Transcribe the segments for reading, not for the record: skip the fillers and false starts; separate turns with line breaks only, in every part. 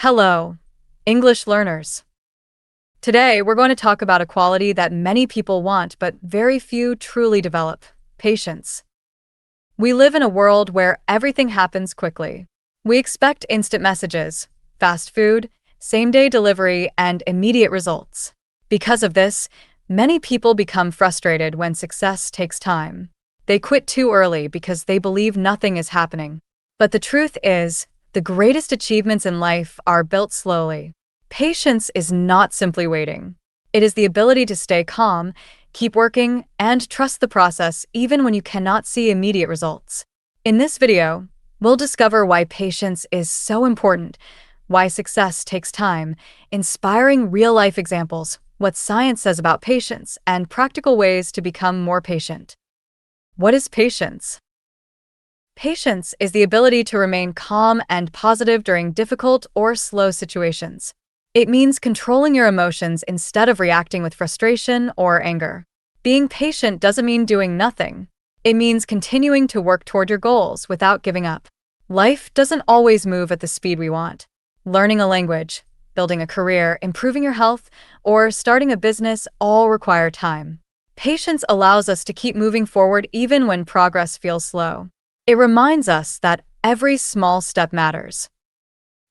Hello, English learners. Today, we're going to talk about a quality that many people want but very few truly develop: patience. We live in a world where everything happens quickly. We expect instant messages, fast food, same day delivery, and immediate results. Because of this, many people become frustrated when success takes time. They quit too early because they believe nothing is happening. But the truth is, the greatest achievements in life are built slowly. Patience is not simply waiting. It is the ability to stay calm, keep working, and trust the process even when you cannot see immediate results. In this video, we'll discover why patience is so important, why success takes time, inspiring real-life examples, what science says about patience, and practical ways to become more patient. What is patience? Patience is the ability to remain calm and positive during difficult or slow situations. It means controlling your emotions instead of reacting with frustration or anger. Being patient doesn't mean doing nothing. It means continuing to work toward your goals without giving up. Life doesn't always move at the speed we want. Learning a language, building a career, improving your health, or starting a business all require time. Patience allows us to keep moving forward even when progress feels slow. It reminds us that every small step matters.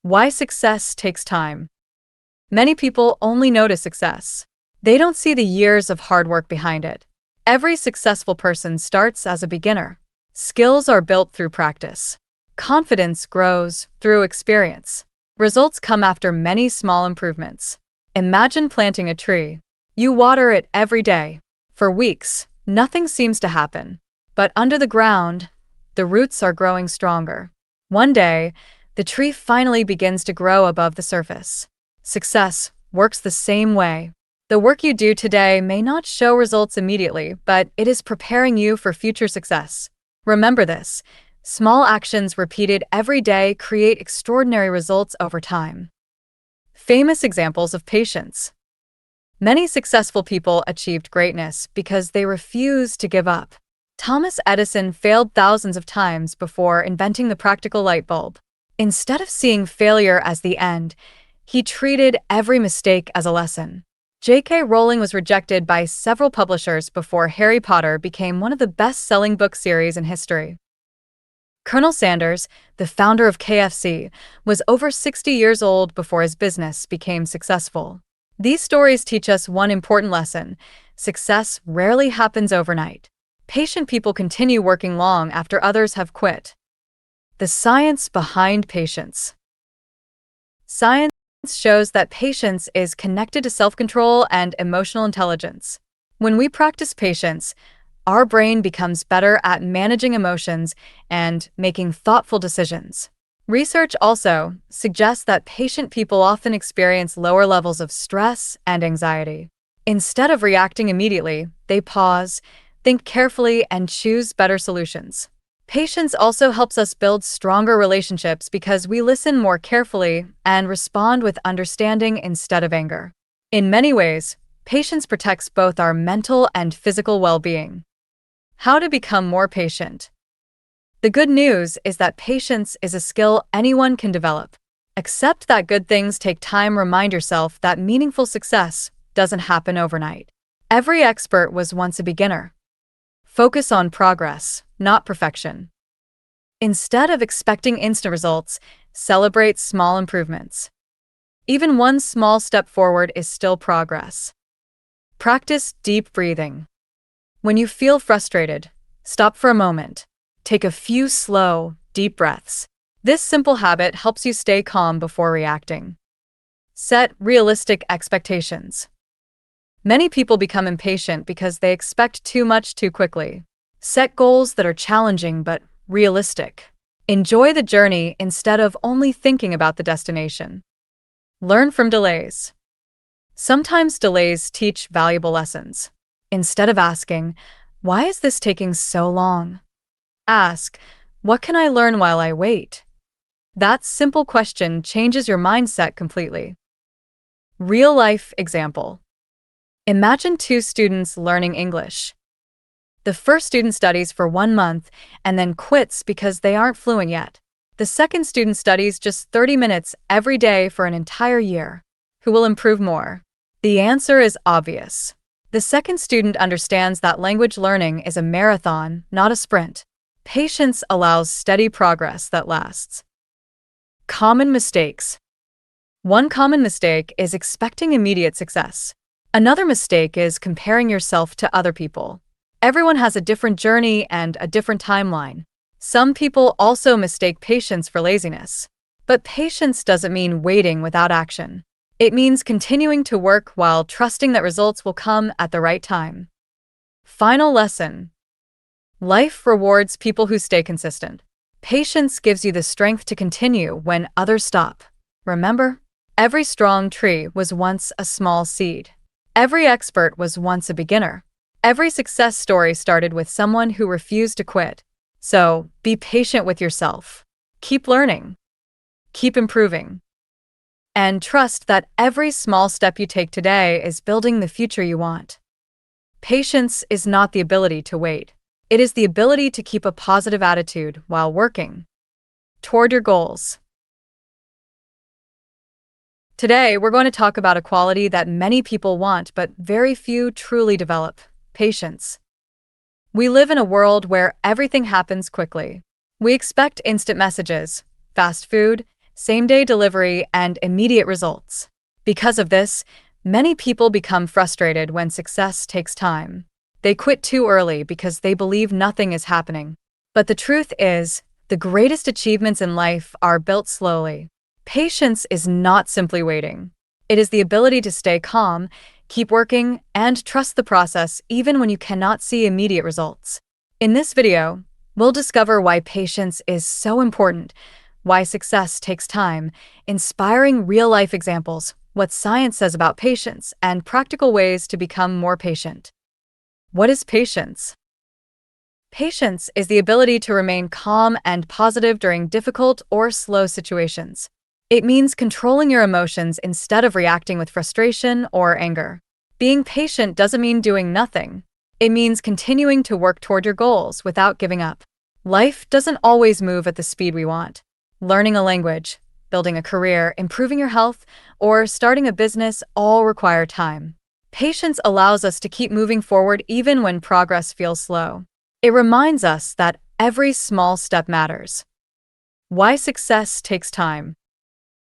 Why success takes time. Many people only notice success. They don't see the years of hard work behind it. Every successful person starts as a beginner. Skills are built through practice. Confidence grows through experience. Results come after many small improvements. Imagine planting a tree. You water it every day. For weeks, nothing seems to happen. But under the ground, the roots are growing stronger. One day, the tree finally begins to grow above the surface. Success works the same way. The work you do today may not show results immediately, but it is preparing you for future success. Remember this: small actions repeated every day create extraordinary results over time. Famous examples of patience. Many successful people achieved greatness because they refused to give up. Thomas Edison failed thousands of times before inventing the practical light bulb. Instead of seeing failure as the end, he treated every mistake as a lesson. J.K. Rowling was rejected by several publishers before Harry Potter became one of the best-selling book series in history. Colonel Sanders, the founder of KFC, was over 60 years old before his business became successful. These stories teach us one important lesson: success rarely happens overnight. Patient people continue working long after others have quit. The science behind patience. Science shows that patience is connected to self-control and emotional intelligence. When we practice patience, our brain becomes better at managing emotions and making thoughtful decisions. Research also suggests that patient people often experience lower levels of stress and anxiety. Instead of reacting immediately, they pause, think carefully, and choose better solutions. Patience also helps us build stronger relationships because we listen more carefully and respond with understanding instead of anger. In many ways, patience protects both our mental and physical well-being. How to become more patient. The good news is that patience is a skill anyone can develop. Accept that good things take time. Remind yourself that meaningful success doesn't happen overnight. Every expert was once a beginner. Focus on progress, not perfection. Instead of expecting instant results, celebrate small improvements. Even one small step forward is still progress. Practice deep breathing. When you feel frustrated, stop for a moment. Take a few slow, deep breaths. This simple habit helps you stay calm before reacting. Set realistic expectations. Many people become impatient because they expect too much too quickly. Set goals that are challenging but realistic. Enjoy the journey instead of only thinking about the destination. Learn from delays. Sometimes delays teach valuable lessons. Instead of asking, "Why is this taking so long?" ask, "What can I learn while I wait?" That simple question changes your mindset completely. Real-life example. Imagine two students learning English. The first student studies for 1 month and then quits because they aren't fluent yet. The second student studies just 30 minutes every day for an entire year. Who will improve more? The answer is obvious. The second student understands that language learning is a marathon, not a sprint. Patience allows steady progress that lasts. Common mistakes. One common mistake is expecting immediate success. Another mistake is comparing yourself to other people. Everyone has a different journey and a different timeline. Some people also mistake patience for laziness. But patience doesn't mean waiting without action. It means continuing to work while trusting that results will come at the right time. Final lesson. Life rewards people who stay consistent. Patience gives you the strength to continue when others stop. Remember, every strong tree was once a small seed. Every expert was once a beginner. Every success story started with someone who refused to quit. So, be patient with yourself. Keep learning. Keep improving. And trust that every small step you take today is building the future you want. Patience is not the ability to wait. It is the ability to keep a positive attitude while working toward your goals. Today, we're going to talk about a quality that many people want but very few truly develop: patience. We live in a world where everything happens quickly. We expect instant messages, fast food, same-day delivery, and immediate results. Because of this, many people become frustrated when success takes time. They quit too early because they believe nothing is happening. But the truth is, the greatest achievements in life are built slowly. Patience is not simply waiting. It is the ability to stay calm, keep working, and trust the process even when you cannot see immediate results. In this video, we'll discover why patience is so important, why success takes time, inspiring real-life examples, what science says about patience, and practical ways to become more patient. What is patience? Patience is the ability to remain calm and positive during difficult or slow situations. It means controlling your emotions instead of reacting with frustration or anger. Being patient doesn't mean doing nothing. It means continuing to work toward your goals without giving up. Life doesn't always move at the speed we want. Learning a language, building a career, improving your health, or starting a business all require time. Patience allows us to keep moving forward even when progress feels slow. It reminds us that every small step matters. Why success takes time.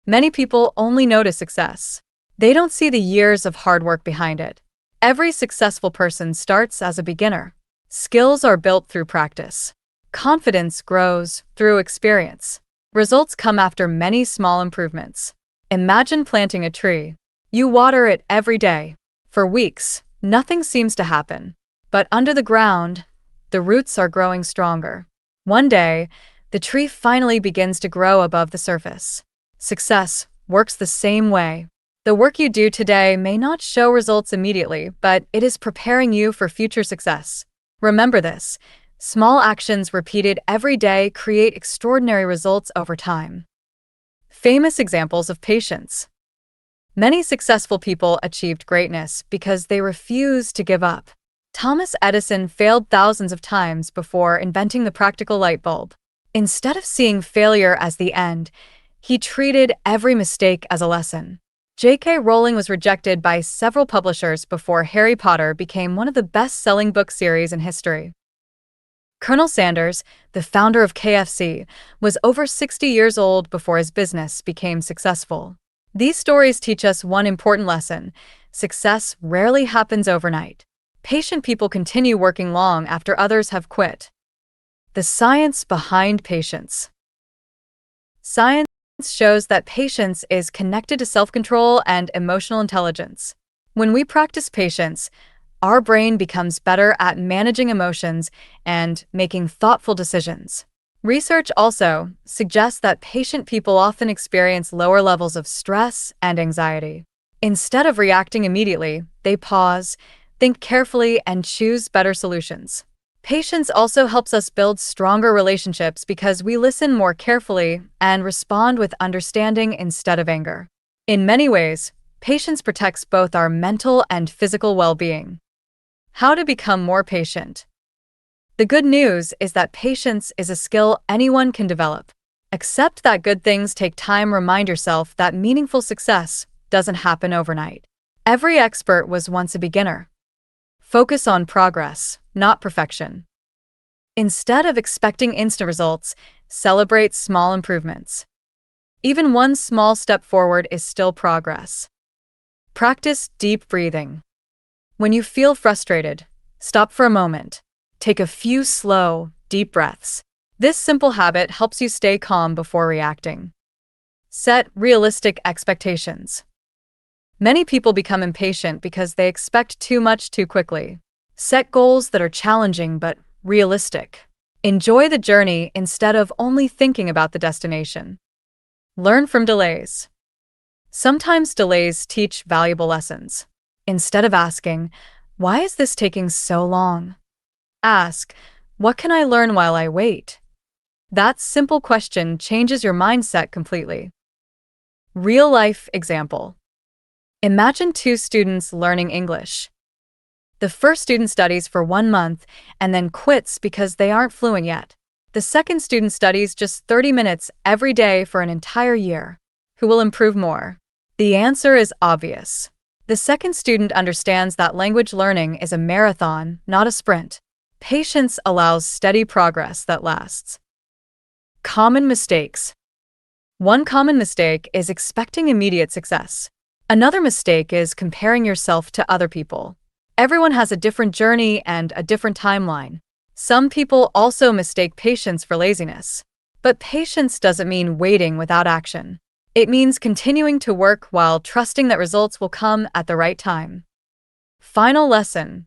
Many people only notice success. They don't see the years of hard work behind it. Every successful person starts as a beginner. Skills are built through practice. Confidence grows through experience. Results come after many small improvements. Imagine planting a tree. You water it every day. For weeks, nothing seems to happen. But under the ground, the roots are growing stronger. One day, the tree finally begins to grow above the surface. Success works the same way. The work you do today may not show results immediately, but it is preparing you for future success. Remember this: small actions repeated every day create extraordinary results over time. Famous examples of patience. Many successful people achieved greatness because they refused to give up. Thomas Edison failed thousands of times before inventing the practical light bulb. Instead of seeing failure as the end, he treated every mistake as a lesson. J.K. Rowling was rejected by several publishers before Harry Potter became one of the best-selling book series in history. Colonel Sanders, the founder of KFC, was over 60 years old before his business became successful. These stories teach us one important lesson: success rarely happens overnight. Patient people continue working long after others have quit. The science behind patience. Science shows that patience is connected to self-control and emotional intelligence. When we practice patience, our brain becomes better at managing emotions and making thoughtful decisions. Research also suggests that patient people often experience lower levels of stress and anxiety. Instead of reacting immediately, they pause, think carefully, and choose better solutions. Patience also helps us build stronger relationships because we listen more carefully and respond with understanding instead of anger. In many ways, patience protects both our mental and physical well-being. How to become more patient. The good news is that patience is a skill anyone can develop. Accept that good things take time. Remind yourself that meaningful success doesn't happen overnight. Every expert was once a beginner. Focus on progress, not perfection. Instead of expecting instant results, celebrate small improvements. Even one small step forward is still progress. Practice deep breathing. When you feel frustrated, stop for a moment. Take a few slow, deep breaths. This simple habit helps you stay calm before reacting. Set realistic expectations. Many people become impatient because they expect too much too quickly. Set goals that are challenging but realistic. Enjoy the journey instead of only thinking about the destination. Learn from delays. Sometimes delays teach valuable lessons. Instead of asking, "Why is this taking so long?" ask, "What can I learn while I wait?" That simple question changes your mindset completely. Real-life example. Imagine two students learning English. The first student studies for 1 month and then quits because they aren't fluent yet. The second student studies just 30 minutes every day for an entire year. Who will improve more? The answer is obvious. The second student understands that language learning is a marathon, not a sprint. Patience allows steady progress that lasts. Common mistakes. One common mistake is expecting immediate success. Another mistake is comparing yourself to other people. Everyone has a different journey and a different timeline. Some people also mistake patience for laziness. But patience doesn't mean waiting without action. It means continuing to work while trusting that results will come at the right time. Final lesson.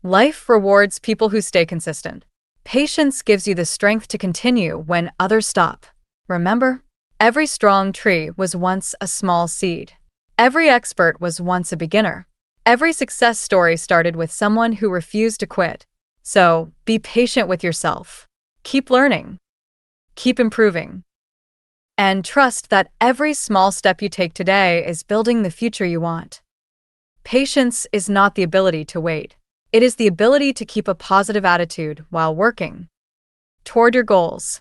Life rewards people who stay consistent. Patience gives you the strength to continue when others stop. Remember, every strong tree was once a small seed. Every expert was once a beginner. Every success story started with someone who refused to quit. So, be patient with yourself. Keep learning. Keep improving. And trust that every small step you take today is building the future you want. Patience is not the ability to wait. It is the ability to keep a positive attitude while working toward your goals.